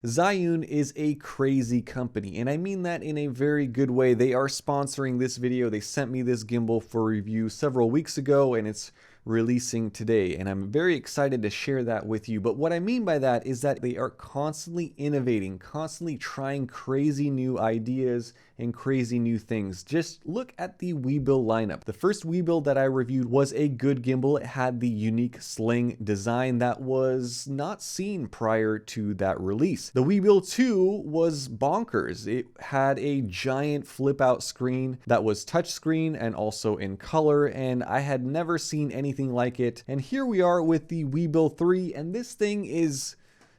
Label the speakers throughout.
Speaker 1: Zhiyun is a crazy company, and I mean that in a very good way. They are sponsoring this video. They sent me this gimbal for review several weeks ago, and it's releasing today, and I'm very excited to share that with you. But what I mean by that is that they are constantly innovating, constantly trying crazy new ideas and crazy new things. Just look at the Weebill lineup. The first Weebill that I reviewed was a good gimbal. It had the unique sling design that was not seen prior to that release. The Weebill 2 was bonkers. It had a giant flip out screen that was touchscreen and also in color, and I had never seen anything like it. And here we are with the Weebill 3, and this thing is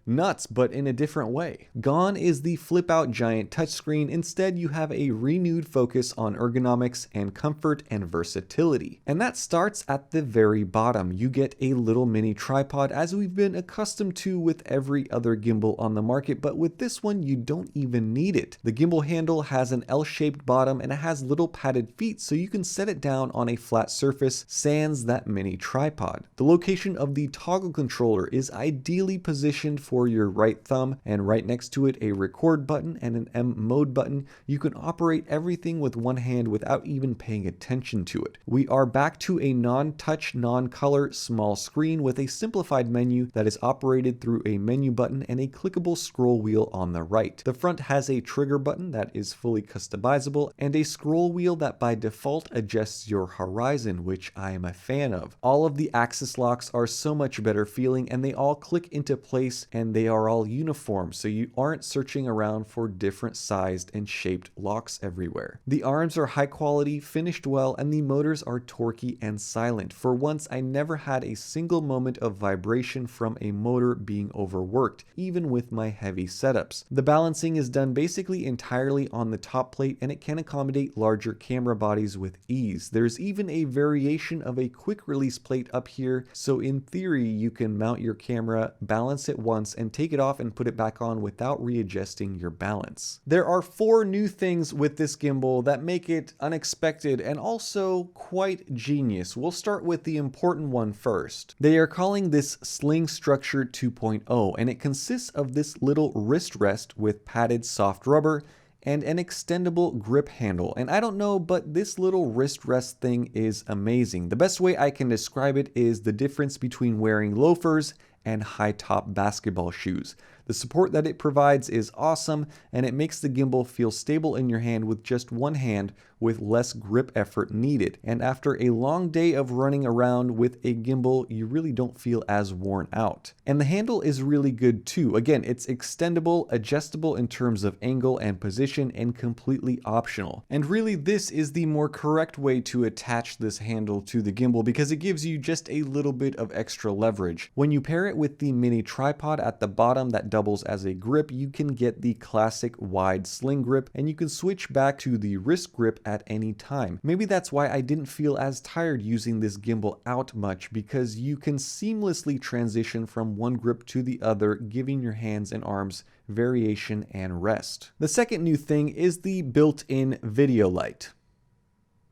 Speaker 1: nuts, but in a different way. Gone is the flip out giant touchscreen. Instead, you have a renewed focus on ergonomics and comfort and versatility. And that starts at the very bottom. You get a little mini tripod, as we've been accustomed to with every other gimbal on the market, but with this one, you don't even need it. The gimbal handle has an L-shaped bottom and it has little padded feet, so you can set it down on a flat surface, sans that mini tripod. The location of the toggle controller is ideally positioned for your right thumb, and right next to it a record button and an M mode button. You can operate everything with one hand without even paying attention to it. We are back to a non-touch, non-color small screen with a simplified menu that is operated through a menu button and a clickable scroll wheel on the right. The front has a trigger button that is fully customizable and a scroll wheel that by default adjusts your horizon, which I am a fan of. All of the axis locks are so much better feeling, and they all click into place, and they are all uniform, so you aren't searching around for different sized and shaped locks everywhere. The arms are high quality, finished well, and the motors are torquey and silent. For once, I never had a single moment of vibration from a motor being overworked, even with my heavy setups. The balancing is done basically entirely on the top plate, and it can accommodate larger camera bodies with ease. There's even a variation of a quick release plate up here, so in theory you can mount your camera, balance it once, and take it off and put it back on without readjusting your balance. There are 4 new things with this gimbal that make it unexpected and also quite genius. We'll start with the important one first. They are calling this Sling Structure 2.0, and it consists of this little wrist rest with padded soft rubber and an extendable grip handle. And I don't know, but this little wrist rest thing is amazing. The best way I can describe it is the difference between wearing loafers and high-top basketball shoes. The support that it provides is awesome, and it makes the gimbal feel stable in your hand with just one hand, with less grip effort needed. And after a long day of running around with a gimbal, you really don't feel as worn out. And the handle is really good too. Again, it's extendable, adjustable in terms of angle and position, and completely optional. And really, this is the more correct way to attach this handle to the gimbal, because it gives you just a little bit of extra leverage. When you pair it with the mini tripod at the bottom that doubles as a grip, you can get the classic wide sling grip, and you can switch back to the wrist grip at any time. Maybe that's why I didn't feel as tired using this gimbal out much, because you can seamlessly transition from one grip to the other, giving your hands and arms variation and rest. The second new thing is the built-in video light,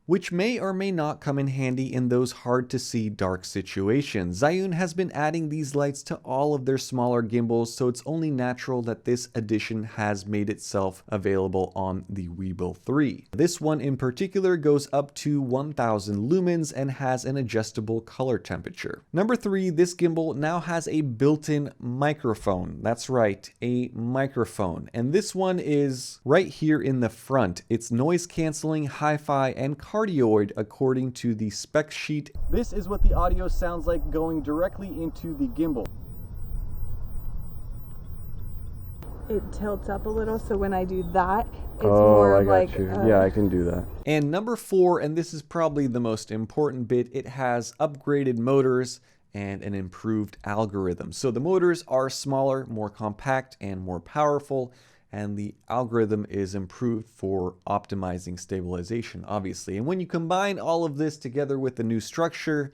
Speaker 1: which may or may not come in handy in those hard to see dark situations. Zhiyun has been adding these lights to all of their smaller gimbals, so it's only natural that this addition has made itself available on the Weebill 3. This one in particular goes up to 1000 lumens and has an adjustable color temperature. Number 3, this gimbal now has a built-in microphone. That's right, a microphone. And this one is right here in the front. It's noise canceling, hi-fi, and cardioid according to the spec sheet. This is what the audio sounds like going directly into the gimbal.
Speaker 2: It tilts up a little, so when I do that, it's more like...
Speaker 1: Yeah, I can do that. And number 4, and this is probably the most important bit, it has upgraded motors and an improved algorithm. So the motors are smaller, more compact, and more powerful, and the algorithm is improved for optimizing stabilization, obviously. And when you combine all of this together with the new structure,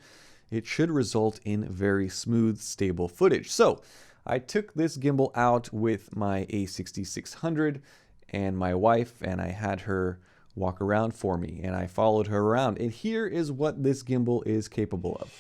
Speaker 1: it should result in very smooth, stable footage. So I took this gimbal out with my A6600 and my wife, and I had her walk around for me, and I followed her around. And here is what this gimbal is capable of.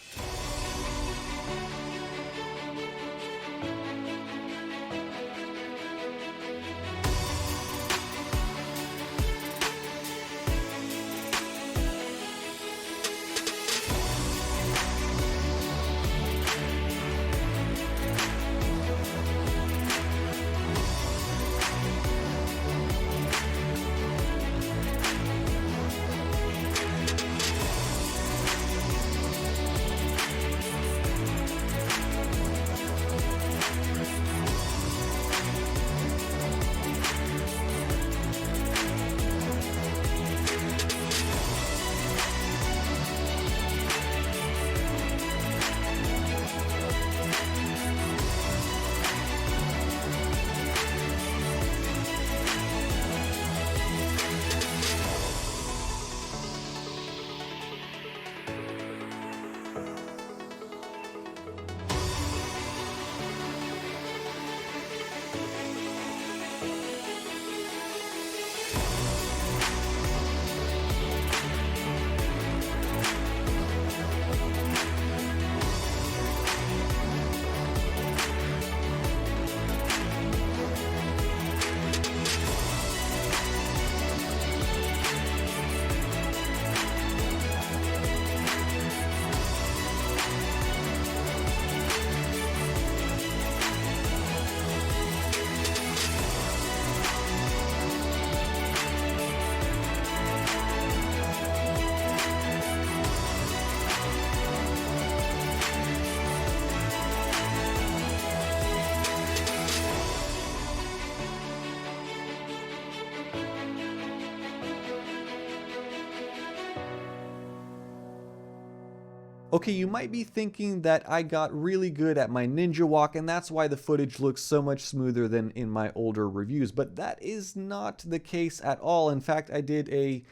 Speaker 1: Okay, you might be thinking that I got really good at my ninja walk and that's why the footage looks so much smoother than in my older reviews, but that is not the case at all. In fact, I did a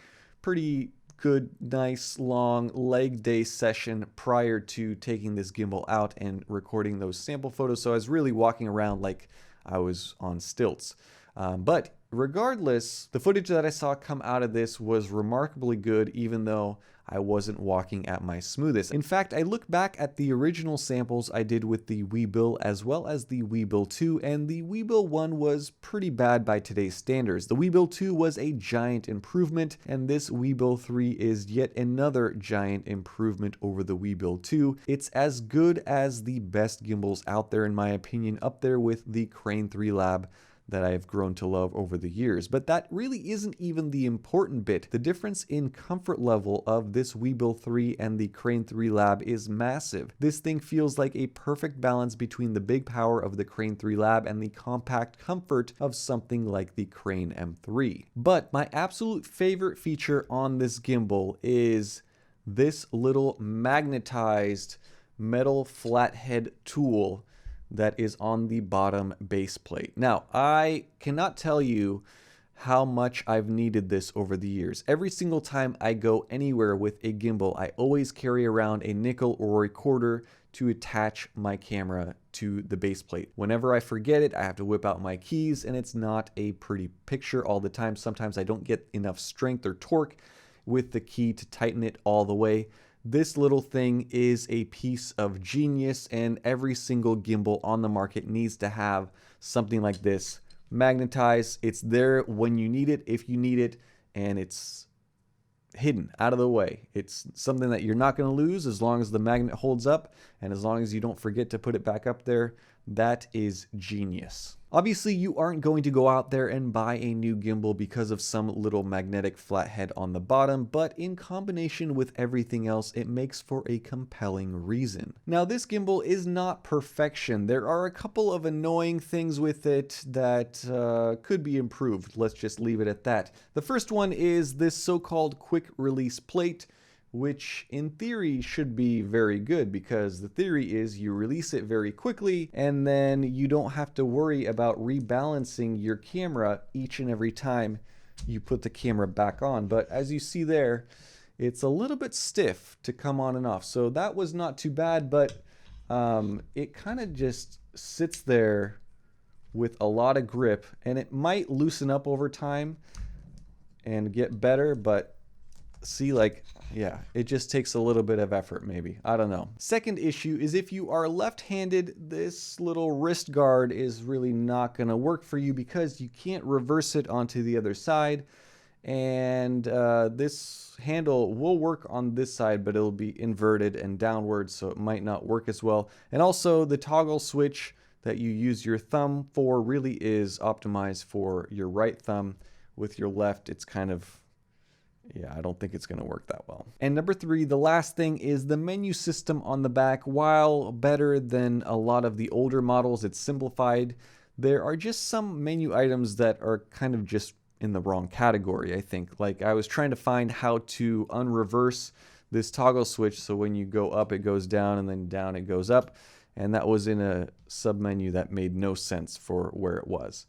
Speaker 1: pretty good, nice, long leg day session prior to taking this gimbal out and recording those sample photos, so I was really walking around like I was on stilts. But regardless, the footage that I saw come out of this was remarkably good, even though I wasn't walking at my smoothest. In fact, I look back at the original samples I did with the Weebill as well as the Weebill 2, and the Weebill 1 was pretty bad by today's standards. The Weebill 2 was a giant improvement, and this Weebill 3 is yet another giant improvement over the Weebill 2. It's as good as the best gimbals out there, in my opinion, up there with the Crane 3 Lab that I've grown to love over the years. But that really isn't even the important bit. The difference in comfort level of this Weebill 3 and the Crane 3 Lab is massive. This thing feels like a perfect balance between the big power of the Crane 3 Lab and the compact comfort of something like the Crane M3. But my absolute favorite feature on this gimbal is this little magnetized metal flathead tool that is on the bottom base plate. Now, I cannot tell you how much I've needed this over the years. Every single time I go anywhere with a gimbal, I always carry around a nickel or a quarter to attach my camera to the base plate. Whenever I forget it, I have to whip out my keys, and it's not a pretty picture all the time. Sometimes I don't get enough strength or torque with the key to tighten it all the way. This little thing is a piece of genius, and every single gimbal on the market needs to have something like this magnetized. It's there when you need it, if you need it, and it's hidden out of the way. It's something that you're not going to lose as long as the magnet holds up, and as long as you don't forget to put it back up there. That is genius. Obviously, you aren't going to go out there and buy a new gimbal because of some little magnetic flathead on the bottom, but in combination with everything else, it makes for a compelling reason. Now, this gimbal is not perfection. There are a couple of annoying things with it that could be improved. Let's just leave it at that. The first one is this so-called quick release plate, which in theory should be very good, because the theory is you release it very quickly and then you don't have to worry about rebalancing your camera each and every time you put the camera back on. But as you see there, it's a little bit stiff to come on and off. So that was not too bad, but it kind of just sits there with a lot of grip, and it might loosen up over time and get better, but see, like, yeah, it just takes a little bit of effort, maybe. I don't know. Second issue is if you are left-handed, this little wrist guard is really not going to work for you because you can't reverse it onto the other side. And this handle will work on this side, but it'll be inverted and downward, so it might not work as well. And also, the toggle switch that you use your thumb for really is optimized for your right thumb. With your left, it's kind of, yeah, I don't think it's going to work that well. And number three, the last thing, is the menu system on the back. While better than a lot of the older models, it's simplified. There are just some menu items that are kind of just in the wrong category, I think. Like, I was trying to find how to unreverse this toggle switch, so when you go up, it goes down, and then down, it goes up. And that was in a submenu that made no sense for where it was.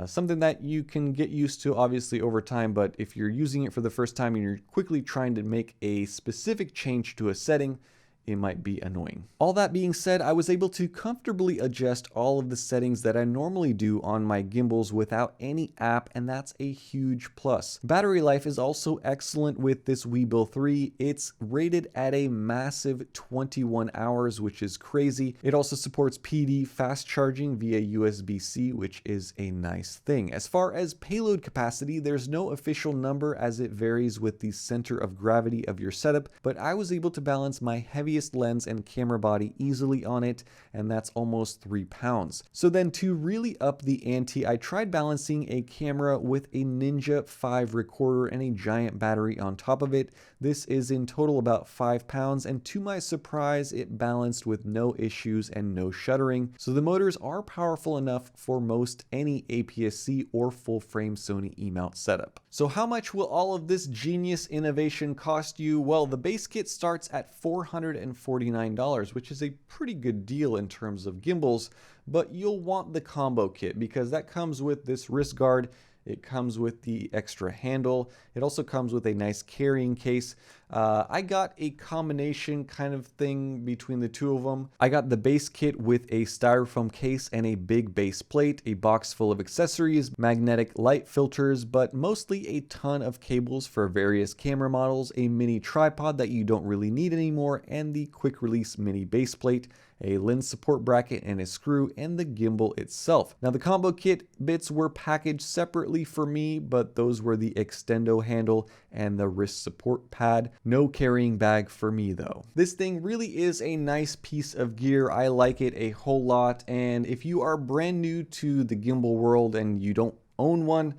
Speaker 1: Something that you can get used to obviously over time, but if you're using it for the first time and you're quickly trying to make a specific change to a setting, it might be annoying. All that being said, I was able to comfortably adjust all of the settings that I normally do on my gimbals without any app, and that's a huge plus. Battery life is also excellent with this Weebill 3. It's rated at a massive 21 hours, which is crazy. It also supports PD fast charging via USB-C, which is a nice thing. As far as payload capacity, there's no official number as it varies with the center of gravity of your setup, but I was able to balance my heaviest lens and camera body easily on it, and that's almost 3 pounds. So then, to really up the ante, I tried balancing a camera with a Ninja 5 recorder and a giant battery on top of it. This is in total about 5 pounds, and to my surprise, it balanced with no issues and no shuddering. So the motors are powerful enough for most any APS-C or full frame Sony E-mount setup. So how much will all of this genius innovation cost you? Well, the base kit starts at $449, which is a pretty good deal in terms of gimbals, but you'll want the combo kit because that comes with this wrist guard. It comes with the extra handle. It also comes with a nice carrying case. I got a combination kind of thing between the two of them. I got the base kit with a styrofoam case and a big base plate, a box full of accessories, magnetic light filters, but mostly a ton of cables for various camera models, a mini tripod that you don't really need anymore, and the quick release mini base plate, a lens support bracket and a screw, and the gimbal itself. Now the combo kit bits were packaged separately for me, but those were the extendo handle and the wrist support pad. No carrying bag for me though. This thing really is a nice piece of gear. I like it a whole lot, and if you are brand new to the gimbal world and you don't own one,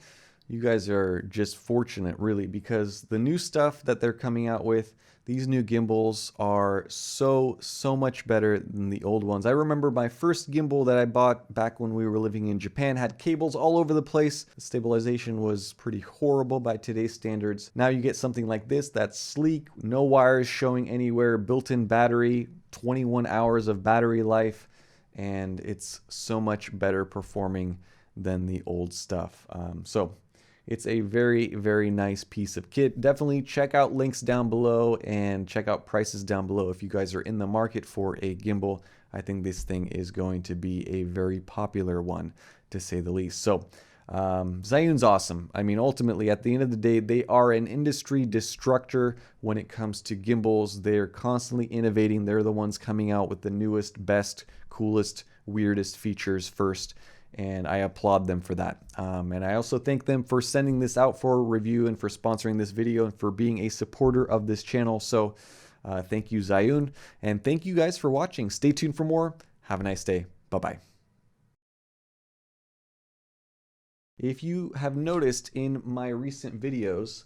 Speaker 1: you guys are just fortunate really, because the new stuff that they're coming out with, these new gimbals are so much better than the old ones. I remember my first gimbal that I bought back when we were living in Japan had cables all over the place. The stabilization was pretty horrible by today's standards. Now you get something like this that's sleek, no wires showing anywhere, built-in battery, 21 hours of battery life, and it's so much better performing than the old stuff. So it's a very nice piece of kit. Definitely check out links down below and check out prices down below if you guys are in the market for a gimbal. I think this thing is going to be a very popular one, to say the least. So Zhiyun's awesome. I mean, ultimately, at the end of the day, they are an industry disruptor when it comes to gimbals. They're constantly innovating. They're the ones coming out with the newest, best, coolest, weirdest features first. And I applaud them for that. And I also thank them for sending this out for review and for sponsoring this video and for being a supporter of this channel. So thank you, Zhiyun. And thank you guys for watching. Stay tuned for more. Have a nice day. Bye-bye. If you have noticed in my recent videos,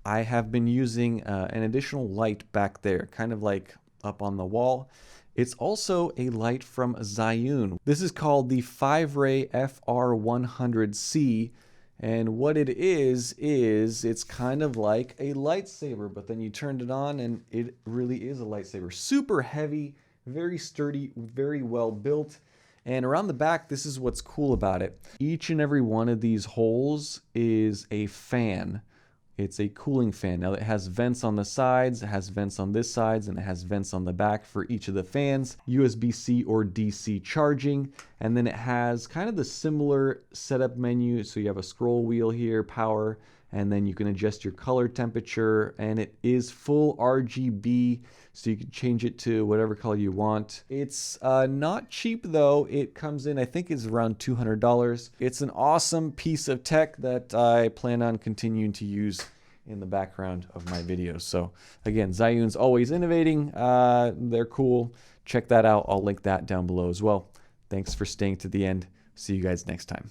Speaker 1: I have been using an additional light back there, kind of like up on the wall. It's also a light from Zhiyun. This is called the FIVERAY FR100C, and what it is it's kind of like a lightsaber, but then you turned it on and it really is a lightsaber. Super heavy, very sturdy, very well built. And around the back, this is what's cool about it. Each and every one of these holes is a fan. It's a cooling fan. Now it has vents on the sides, it has vents on this side, and it has vents on the back for each of the fans, USB-C or DC charging, and then it has kind of the similar setup menu. So you have a scroll wheel here, power, and then you can adjust your color temperature, and it is full RGB, so you can change it to whatever color you want. It's not cheap though. It comes in, I think it's around $200. It's an awesome piece of tech that I plan on continuing to use in the background of my videos. So again, Zhiyun's always innovating. They're cool. Check that out. I'll link that down below as well. Thanks for staying to the end. See you guys next time.